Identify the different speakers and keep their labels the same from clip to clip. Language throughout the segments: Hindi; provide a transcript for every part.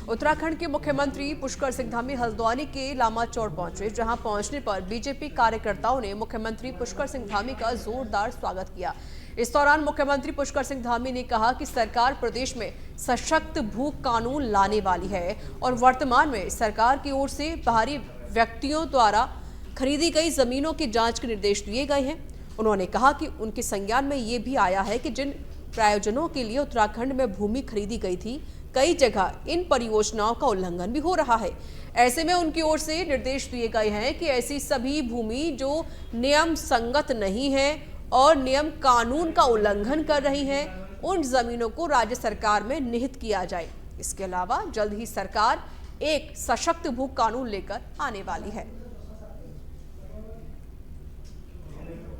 Speaker 1: उत्तराखंड के मुख्यमंत्री पुष्कर सिंह धामी हल्द्वानी के लामा चौड़ पहुंचे, जहां पहुंचने पर बीजेपी कार्यकर्ताओं ने मुख्यमंत्री पुष्कर सिंह धामी का जोरदार स्वागत किया। इस दौरान मुख्यमंत्री पुष्कर सिंह धामी ने कहा कि सरकार प्रदेश में सशक्त भू कानून लाने वाली है और वर्तमान में सरकार की ओर से बाहरी व्यक्तियों द्वारा खरीदी गई जमीनों की जांच के निर्देश दिए गए हैं। उन्होंने कहा कि उनके संज्ञान में ये भी आया है कि जिन प्रायोजनों के लिए उत्तराखंड में भूमि खरीदी गई थी, कई जगह इन परियोजनाओं का उल्लंघन भी हो रहा है। ऐसे में उनकी ओर से निर्देश दिए गए हैं कि ऐसी सभी भूमि जो नियम संगत नहीं है और नियम कानून का उल्लंघन कर रही हैं, उन जमीनों को राज्य सरकार में निहित किया जाए। इसके अलावा जल्द ही सरकार एक सशक्त भू कानून लेकर आने वाली है।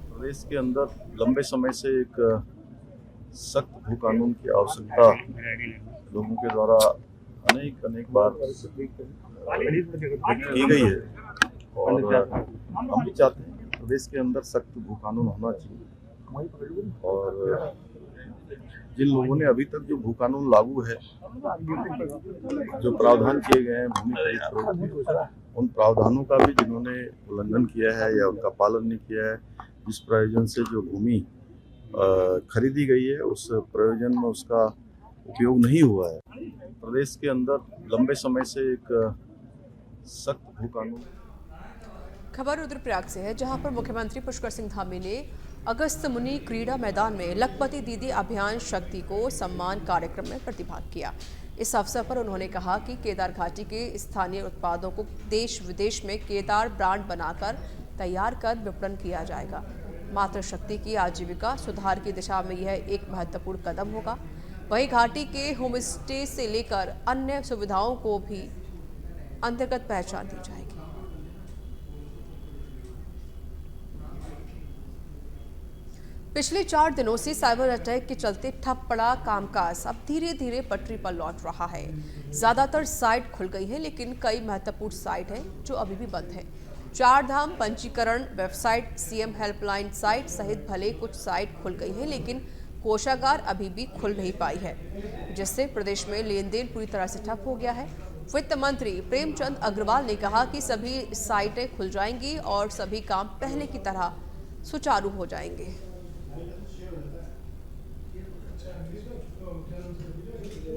Speaker 2: प्रदेश के अंदर लंबे समय से एक सख्त भू कानून की आवश्यकता लोगों के द्वारा अनेक बार की गई है और हम भी चाहते हैं कि प्रदेश के अंदर सख्त भू कानून होना चाहिए। और जिन लोगों ने अभी तक जो भू कानून लागू है, जो प्रावधान किए गए हैं भूमि खरीद फरोख्त के, उन प्रावधानों का भी जिन्होंने उल्लंघन किया है या उनका पालन नहीं किया है, जिस प्रयोजन से जो भूमि खरीदी गई है उस प्रयोजन में उसका उपयोग नहीं हुआ है, प्रदेश के अंदर लंबे समय से एक सख्त भू कानून।
Speaker 1: खबर रुद्रप्रयाग से है, जहां पर मुख्यमंत्री पुष्कर सिंह धामी ने अगस्त मुनि क्रीड़ा मैदान में लखपति दीदी अभियान शक्ति को सम्मान कार्यक्रम में प्रतिभाग किया। इस अवसर पर उन्होंने कहा कि केदार घाटी के स्थानीय उत्पादों को देश विदेश में केदार ब्रांड बनाकर तैयार कर विपणन किया जाएगा। मातृशक्ति की आजीविका सुधार की दिशा में यह एक महत्वपूर्ण कदम होगा। वहीं घाटी के होम स्टे से लेकर अन्य सुविधाओं को भी अंतर्गत पहचान दी जाएगी। पिछले 4 दिनों से साइबर अटैक के चलते ठप पड़ा कामकाज अब धीरे धीरे पटरी पर लौट रहा है। ज्यादातर साइट खुल गई है, लेकिन कई महत्वपूर्ण साइट हैं जो अभी भी बंद हैं। 4 धाम पंजीकरण वेबसाइट, सीएम हेल्पलाइन साइट सहित भले कुछ साइट खुल गई है, लेकिन कोषागार अभी भी खुल नहीं पाई है, जिससे प्रदेश में लेन देन पूरी तरह से ठप हो गया है। वित्त मंत्री प्रेमचंद अग्रवाल ने कहा कि सभी साइटें खुल जाएंगी और सभी काम पहले की तरह सुचारू हो जाएंगे।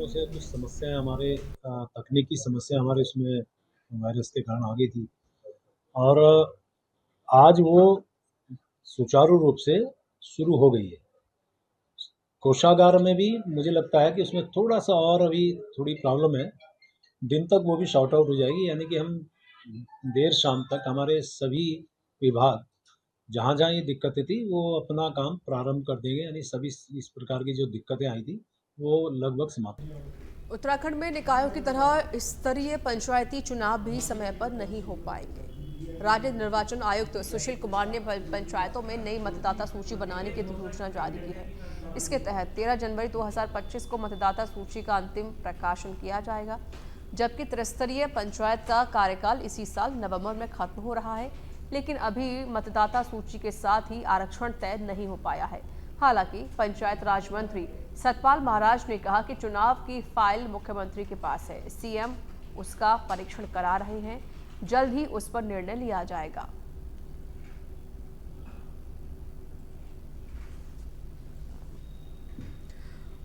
Speaker 3: से कुछ समस्याएं हमारे तकनीकी समस्या हमारे इसमें वायरस के कारण आ गई थी और आज वो सुचारू रूप से शुरू हो गई है। कोषागार में भी मुझे लगता है कि उसमें थोड़ा सा और अभी थोड़ी प्रॉब्लम है, दिन तक वो भी शॉर्ट आउट हो जाएगी। यानी कि हम देर शाम तक हमारे सभी विभाग जहाँ जहाँ ये दिक्कतें थी वो अपना काम प्रारंभ कर देंगे। यानी सभी इस प्रकार की जो दिक्कतें आई थी वो लगभग समाप्त।
Speaker 1: उत्तराखंड में निकायों की तरह स्तरीय पंचायती चुनाव भी समय पर नहीं हो पाएंगे। राज्य निर्वाचन आयुक्त सुशील कुमार ने पंचायतों में नई मतदाता सूची बनाने की अधिसूचना जारी की है। इसके तहत 13 जनवरी 2025 को मतदाता सूची का अंतिम प्रकाशन किया जाएगा, जबकि त्रिस्तरीय पंचायत का कार्यकाल इसी साल नवंबर में खत्म हो रहा है, लेकिन अभी मतदाता सूची के साथ ही आरक्षण तय नहीं हो पाया है। हालांकि पंचायत राज मंत्री सतपाल महाराज ने कहा कि चुनाव की फाइल मुख्यमंत्री के पास है, सीएम उसका परीक्षण करा रहे हैं, जल्द ही उस पर निर्णय लिया जाएगा।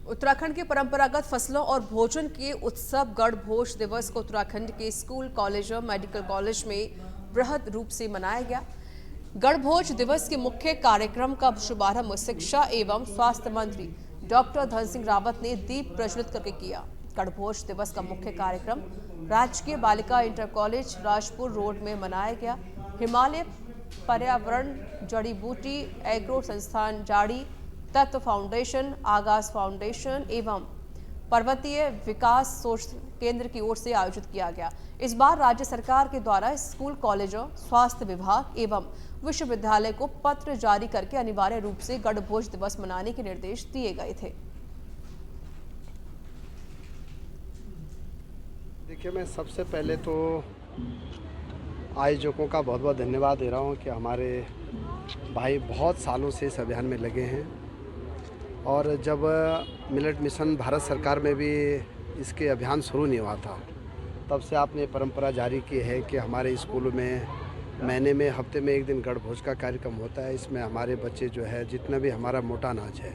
Speaker 1: उत्तराखंड के परंपरागत फसलों और भोजन के उत्सव गणभोज दिवस को उत्तराखंड के स्कूल, कॉलेज और मेडिकल कॉलेज में बृहद रूप से मनाया गया। गणभोज दिवस के मुख्य कार्यक्रम का शुभारंभ शिक्षा एवं स्वास्थ्य मंत्री डॉक्टर धन सिंह रावत ने दीप प्रज्वलित करके किया। गणभोज दिवस का मुख्य कार्यक्रम राजकीय बालिका इंटर कॉलेज राजपुर रोड में मनाया गया। हिमालय पर्यावरण जड़ी बूटी एग्रो संस्थान जाड़ी, तत्व फाउंडेशन, आगाज फाउंडेशन एवं पर्वतीय विकास सोच केंद्र की ओर से आयोजित किया गया। इस बार राज्य सरकार के द्वारा स्कूल, कॉलेजों, स्वास्थ्य विभाग एवं विश्वविद्यालय को पत्र जारी करके अनिवार्य रूप से गणभोज दिवस मनाने के निर्देश दिए गए थे।
Speaker 4: देखिए, मैं सबसे पहले तो आयोजकों का बहुत बहुत धन्यवाद दे रहा हूं कि हमारे भाई बहुत सालों से इस अभियान में लगे हैं और जब मिलेट मिशन भारत सरकार में भी इसके अभियान शुरू नहीं हुआ था तब से आपने परंपरा जारी की है कि हमारे स्कूलों में महीने में हफ्ते में एक दिन गणभोज का कार्यक्रम होता है। इसमें हमारे बच्चे जो है जितना भी हमारा मोटा अनाज है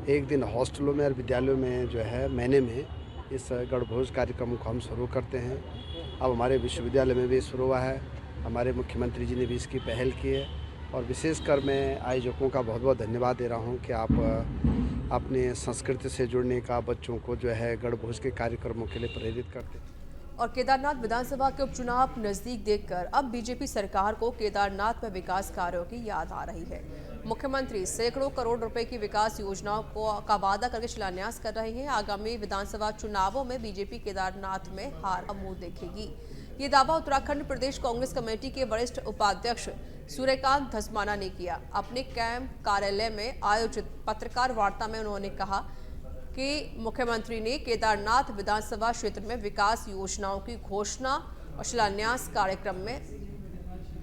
Speaker 4: एक दिन हॉस्टलों में और विद्यालयों में जो है महीने में इस गणभोज कार्यक्रम को हम शुरू करते हैं। अब हमारे विश्वविद्यालय में भी शुरू हुआ है। हमारे मुख्यमंत्री जी ने भी इसकी पहल की है और विशेषकर मैं आयोजकों का बहुत बहुत धन्यवाद दे रहा हूं कि आप अपने संस्कृति से जुड़ने का बच्चों को जो है गणभोज के कार्यक्रमों के लिए प्रेरित करते हैं।
Speaker 1: और केदारनाथ विधानसभा के उपचुनाव नजदीक देखकर अब बीजेपी सरकार को केदारनाथ में विकास कार्यों की याद आ रही है। मुख्यमंत्री सैकड़ों करोड़ रुपए की विकास योजनाओं का वादा करके शिलान्यास कर रहे हैं। आगामी विधानसभा चुनावों में बीजेपी केदारनाथ में हार का मुंह देखेगी। ये दावा उत्तराखंड प्रदेश कांग्रेस कमेटी के वरिष्ठ उपाध्यक्ष सूर्यकांत धस्माना ने किया। अपने कैंप कार्यालय में आयोजित पत्रकार वार्ता में उन्होंने कहा कि मुख्यमंत्री ने केदारनाथ विधानसभा क्षेत्र में विकास योजनाओं की घोषणा और शिलान्यास कार्यक्रम में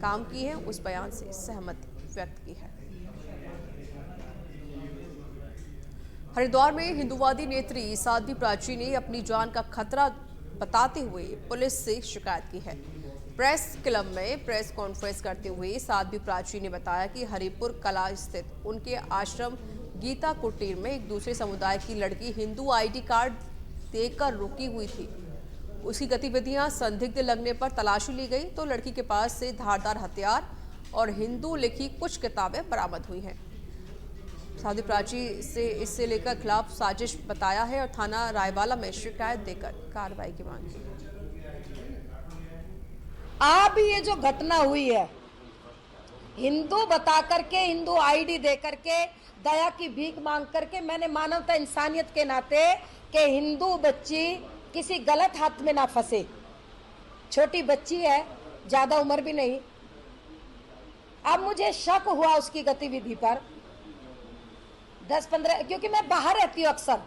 Speaker 1: काम की है, उस बयान से सहमति व्यक्त की है। हरिद्वार में हिंदूवादी नेत्री साध्वी प्राची ने अपनी जान का खतरा बताते हुए पुलिस से शिकायत की है। प्रेस क्लब में प्रेस कॉन्फ्रेंस करते हुए साध्वी प्राची ने बताया कि हरिपुर कला स्थित उनके आश्रम गीता कुटीर में एक दूसरे समुदाय की लड़की हिंदू आईडी कार्ड देकर रुकी हुई थी। उसकी गतिविधियां संदिग्ध लगने पर तलाशी ली गई तो लड़की के पास से धारदार हथियार और हिंदू लिखी कुछ किताबें बरामद हुई हैं। साध्वी प्राची से इससे लेकर खिलाफ साजिश बताया है और थाना रायवाला में शिकायत देकर कार्रवाई की मांग की।
Speaker 5: अब ये जो घटना हुई है, हिंदू बता करके, हिंदू आईडी दे करके, दया की भीख मांग करके, मैंने मानवता इंसानियत के नाते कि हिंदू बच्ची किसी गलत हाथ में ना फंसे। छोटी बच्ची है, ज्यादा उम्र भी नहीं। अब मुझे शक हुआ उसकी गतिविधि पर 10-15, क्योंकि मैं बाहर रहती हूँ अक्सर,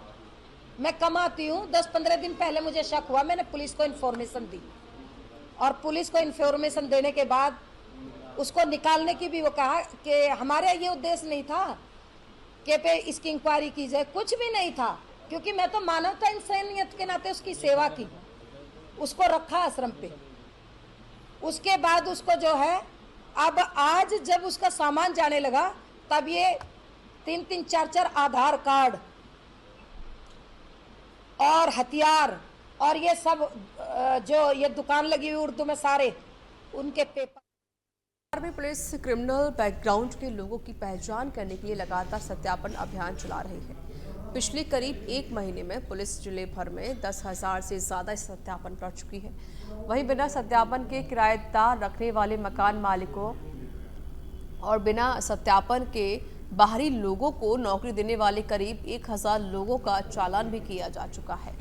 Speaker 5: मैं कमाती हूँ। 10-15 दिन पहले मुझे शक हुआ, मैंने पुलिस को इन्फॉर्मेशन दी और पुलिस को इन्फॉर्मेशन देने के बाद उसको निकालने की भी वो कहा कि हमारे ये उद्देश्य नहीं था कि पे इसकी इंक्वायरी की जाए, कुछ भी नहीं था, क्योंकि मैं तो मानवता इंसानियत के नाते उसकी सेवा की, उसको रखा आश्रम पे। उसके बाद उसको जो है, अब आज जब उसका सामान जाने लगा तब ये 3-3, 4-4 आधार कार्ड और हथियार और ये सब जो ये दुकान लगी हुई उर्दू में सारे उनके पेपर।
Speaker 1: में पुलिस क्रिमिनल बैकग्राउंड के लोगों की पहचान करने के लिए लगातार सत्यापन अभियान चला रही है। पिछले करीब 1 महीने में पुलिस जिले भर में 10,000 से ज़्यादा सत्यापन कर चुकी है। वहीं बिना सत्यापन के किराएदार रखने वाले मकान मालिकों और बिना सत्यापन के बाहरी लोगों को नौकरी देने वाले करीब 1,000 लोगों का चालान भी किया जा चुका है।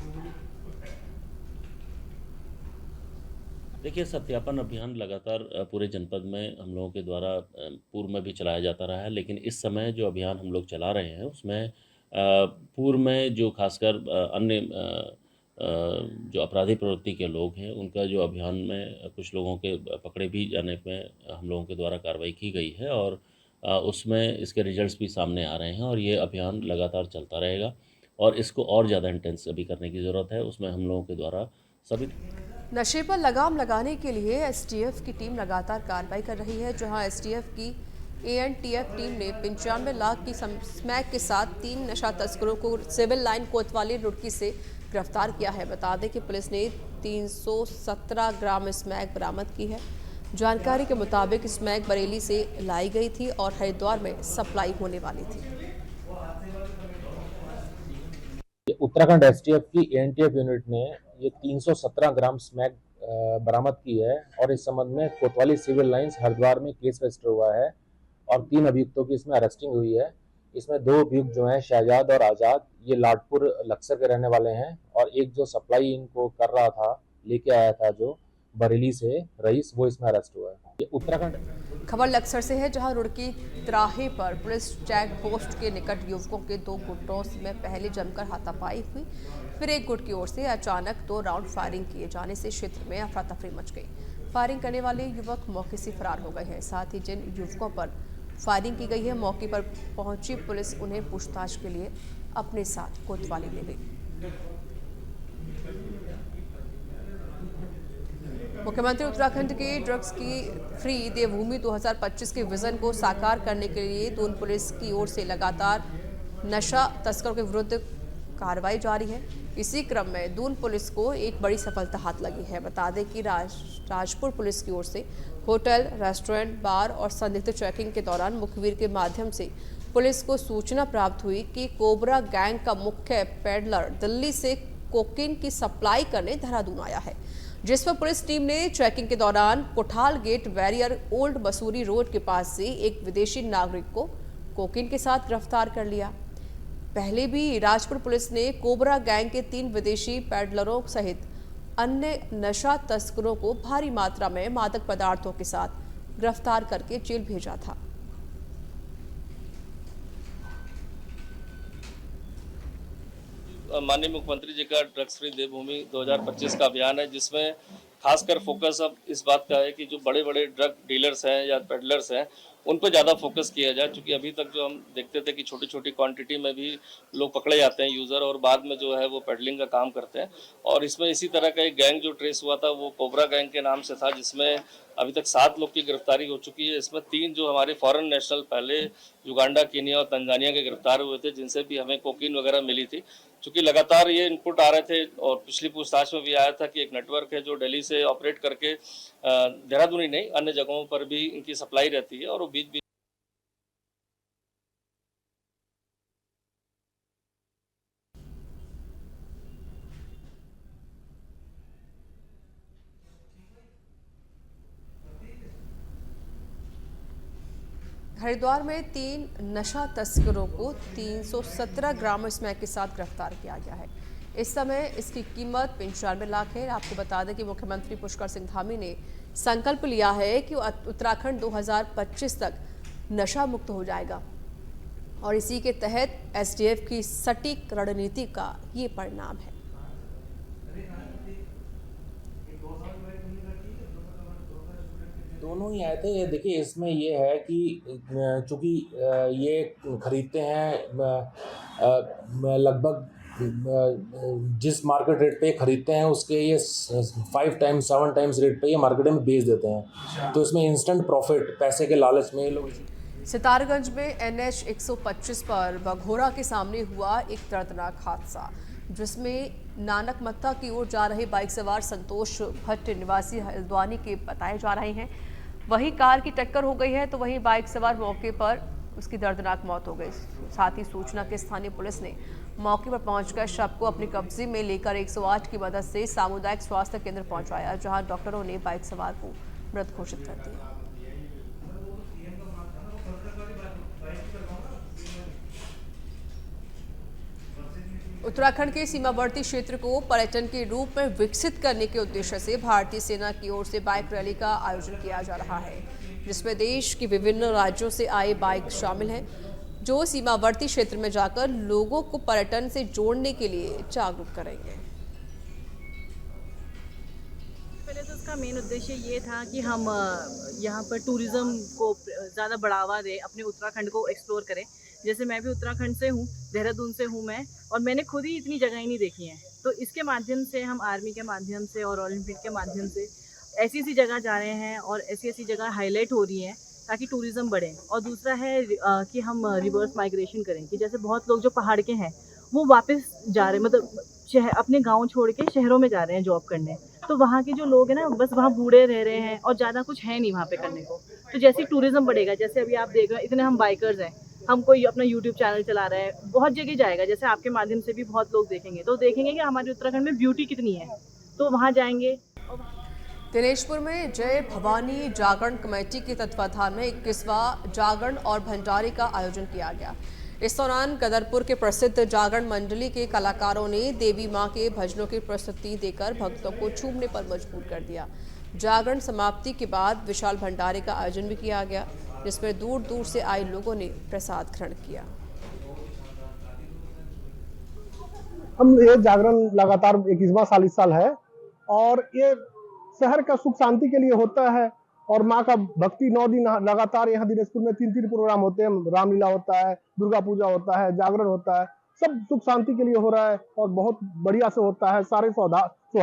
Speaker 6: देखिए, सत्यापन अभियान लगातार पूरे जनपद में हम लोगों के द्वारा पूर्व में भी चलाया जाता रहा है, लेकिन इस समय जो अभियान हम लोग चला रहे हैं उसमें पूर्व में जो खासकर अन्य जो अपराधी प्रवृत्ति के लोग हैं उनका जो अभियान में कुछ लोगों के पकड़े भी जाने में हम लोगों के द्वारा कार्रवाई की गई है और उसमें इसके रिजल्ट्स भी सामने आ रहे हैं और ये अभियान लगातार चलता रहेगा और इसको और ज़्यादा इंटेंस अभी करने की ज़रूरत है। उसमें हम लोगों के द्वारा सभी
Speaker 1: नशे पर लगाम लगाने के लिए एसटीएफ की टीम लगातार कार्रवाई कर रही है, जहां एसटीएफ की एएनटीएफ टीम ने 95 लाख की स्मैक के साथ 3 नशा तस्करों को सिविल लाइन कोतवाली रुड़की से गिरफ्तार किया है। बता दें कि पुलिस ने 317 ग्राम स्मैक बरामद की है। जानकारी के मुताबिक स्मैक बरेली से लाई गई थी और हरिद्वार में सप्लाई होने वाली थी।
Speaker 7: उत्तराखंड एसटीएफ की एएनटीएफ यूनिट ने ये 317 ग्राम स्मैक बरामद की है और इस संबंध में कोतवाली सिविल लाइंस हरिद्वार में केस रजिस्टर हुआ है और 3 अभियुक्तों की इसमें अरेस्टिंग हुई है। इसमें 2 अभियुक्त जो हैं शहजाद और आज़ाद, ये लाडपुर लक्सर के रहने वाले हैं और एक जो सप्लाई इनको कर रहा था, लेके आया था जो बरेली से रईस, वो इसमें अरेस्ट हुआ है। ये उत्तराखंड
Speaker 1: खबर लक्सर से है, जहां रुड़की तिराहे पर पुलिस चेक पोस्ट के निकट युवकों के 2 गुटों में पहले जमकर हाथापाई हुई, फिर एक गुट की ओर से अचानक 2 राउंड फायरिंग किए जाने से क्षेत्र में अफरा तफरी मच गई। फायरिंग करने वाले युवक मौके से फरार हो गए हैं। साथ ही जिन युवकों पर फायरिंग की गई है, मौके पर पहुंची पुलिस उन्हें पूछताछ के लिए अपने साथ कोतवाली ले गई। मुख्यमंत्री उत्तराखंड के ड्रग्स की फ्री देवभूमि 2025 के विजन को साकार करने के लिए दून पुलिस की ओर से लगातार नशा तस्करों के विरुद्ध कार्रवाई जारी है। इसी क्रम में दून पुलिस को एक बड़ी सफलता हाथ लगी है। बता दें कि राजपुर पुलिस की ओर से होटल, रेस्टोरेंट, बार और संदिग्ध चेकिंग के दौरान मुखबिर के माध्यम से पुलिस को सूचना प्राप्त हुई कि कोबरा गैंग का मुख्य पेडलर दिल्ली से कोकीन की सप्लाई करने देहरादून आया है, जिस पर पुलिस टीम ने चेकिंग के दौरान Kothal gate barrier old Mussoorie road के पास से एक विदेशी नागरिक को कोकीन के साथ गिरफ्तार कर लिया। पहले भी राजपुर पुलिस ने कोबरा गैंग के 3 विदेशी पेडलरों सहित अन्य नशा तस्करों को भारी मात्रा में मादक पदार्थों के साथ गिरफ्तार करके जेल भेजा था।
Speaker 8: माननीय मुख्यमंत्री जी का ड्रग्स फ्री देवभूमि 2025 का अभियान है, जिसमें खासकर फोकस अब इस बात का है कि जो बड़े बड़े ड्रग डीलर्स हैं या पेडलर्स हैं उन पर ज़्यादा फोकस किया जाए। क्योंकि अभी तक जो हम देखते थे कि छोटी छोटी क्वांटिटी में भी लोग पकड़े जाते हैं यूज़र, और बाद में जो है वो पेडलिंग का काम करते हैं। और इसमें इसी तरह का एक गैंग जो ट्रेस हुआ था वो कोबरा गैंग के नाम से था, जिसमें अभी तक 7 लोग की गिरफ्तारी हो चुकी है। इसमें 3 जो हमारे फॉरेन नेशनल पहले युगांडा, केनिया और तंजानिया के गिरफ्तार हुए थे, जिनसे भी हमें कोकीन वगैरह मिली थी। क्योंकि लगातार ये इनपुट आ रहे थे और पिछली पूछताछ में भी आया था कि एक नेटवर्क है जो दिल्ली से ऑपरेट करके देहरादून ही नहीं अन्य जगहों पर भी इनकी सप्लाई रहती है, और वो बीच
Speaker 1: हरिद्वार में 3 नशा तस्करों को 317 ग्राम स्मैक के साथ गिरफ्तार किया गया है। इस समय इसकी कीमत 95 लाख है। आपको बता दें कि मुख्यमंत्री पुष्कर सिंह धामी ने संकल्प लिया है कि उत्तराखंड 2025 तक नशा मुक्त हो जाएगा, और इसी के तहत एसडीएफ की सटीक रणनीति का ये परिणाम है।
Speaker 7: दोनों ही आए थे। देखिए, इसमें ये है कि चूँकि ये खरीदते हैं लगभग जिस मार्केट रेट पे खरीदते हैं उसके ये 5 टाइम्स 7 टाइम्स रेट पे ये मार्केट में बेच देते हैं। तो इसमें इंस्टेंट प्रॉफिट, पैसे के लालच में ये लोग।
Speaker 1: सितारगंज में NH 125 पर बघोरा के सामने हुआ एक दर्दनाक हादसा, जिसमें नानक मत्ता की ओर जा रहे बाइक सवार संतोष भट्ट निवासी हल्द्वानी के बताए जा रहे हैं। वहीं कार की टक्कर हो गई है, तो वहीं बाइक सवार मौके पर उसकी दर्दनाक मौत हो गई। साथ ही सूचना के स्थानीय पुलिस ने मौके पर पहुंचकर शव को अपने कब्जे में लेकर 108 की मदद से सामुदायिक स्वास्थ्य केंद्र पहुंचाया, जहां डॉक्टरों ने बाइक सवार को मृत घोषित कर दिया। उत्तराखंड के सीमावर्ती क्षेत्र को पर्यटन के रूप में विकसित करने के उद्देश्य से भारतीय सेना की ओर से बाइक रैली का आयोजन किया जा रहा है, जिसमें देश के विभिन्न राज्यों से आए बाइक शामिल हैं, जो सीमावर्ती क्षेत्र में जाकर लोगों को पर्यटन से जोड़ने के लिए जागरूक करेंगे।
Speaker 9: पहले तो उसका मेन उद्देश्य ये था कि हम यहाँ पर टूरिज़्म को ज़्यादा बढ़ावा दें, अपने उत्तराखंड को एक्सप्लोर करें। जैसे मैं भी उत्तराखंड से हूँ, देहरादून से हूँ मैं, और मैंने खुद ही इतनी जगह ही नहीं देखी हैं। तो इसके माध्यम से हम आर्मी के माध्यम से और ओलंपिक के माध्यम से ऐसी ऐसी जगह जा रहे हैं और ऐसी ऐसी जगह हाईलाइट हो रही हैं ताकि टूरिज़्म बढ़े। और दूसरा है कि हम रिवर्स माइग्रेशन करें, कि जैसे बहुत लोग जो पहाड़ के हैं वो वापस जा रहे हैं, मतलब अपने गाँव छोड़ के शहरों में जा रहे हैं जॉब करने। तो वहाँ के जो लोग हैं ना, बस वहाँ बूढ़े रह रहे हैं और ज़्यादा कुछ है नहीं वहाँ पे करने को। तो जैसे टूरिज़्म बढ़ेगा, जैसे अभी आप देख रहे हैं इतने हम बाइकर्स हैं, हम कोई अपना यूट्यूब चैनल चला रहे हैं, बहुत जगह जाएगा, जैसे आपके माध्यम से भी बहुत लोग देखेंगे, तो देखेंगे कि हमारे उत्तराखंड में ब्यूटी कितनी है, तो वहाँ जाएंगे।
Speaker 1: दिनेशपुर में जय भवानी जागरण कमेटी के तत्वाधान में 21वां जागरण और भंडारे का आयोजन किया गया। इस दौरान गदरपुर के प्रसिद्ध जागरण मंडली के कलाकारों ने देवी मां के भजनों की प्रस्तुति देकर भक्तों को झूमने पर मजबूर कर दिया। जागरण समाप्ति के बाद विशाल भंडारे का आयोजन भी किया गया, जिसमें दूर दूर से आए लोगों ने प्रसाद ग्रहण किया।
Speaker 10: हम ये जागरण लगातार 21वां साल इस साल है, और ये शहर का सुख शांति के लिए होता है, और माँ का भक्ति 9 दिन लगातार यहाँ दिनेशपुर में 3 प्रोग्राम होते हैं। रामलीला होता है, दुर्गा पूजा होता है, जागरण होता है, सब सुख शांति के लिए हो रहा है और बहुत बढ़िया से होता है। सारे सौहार्द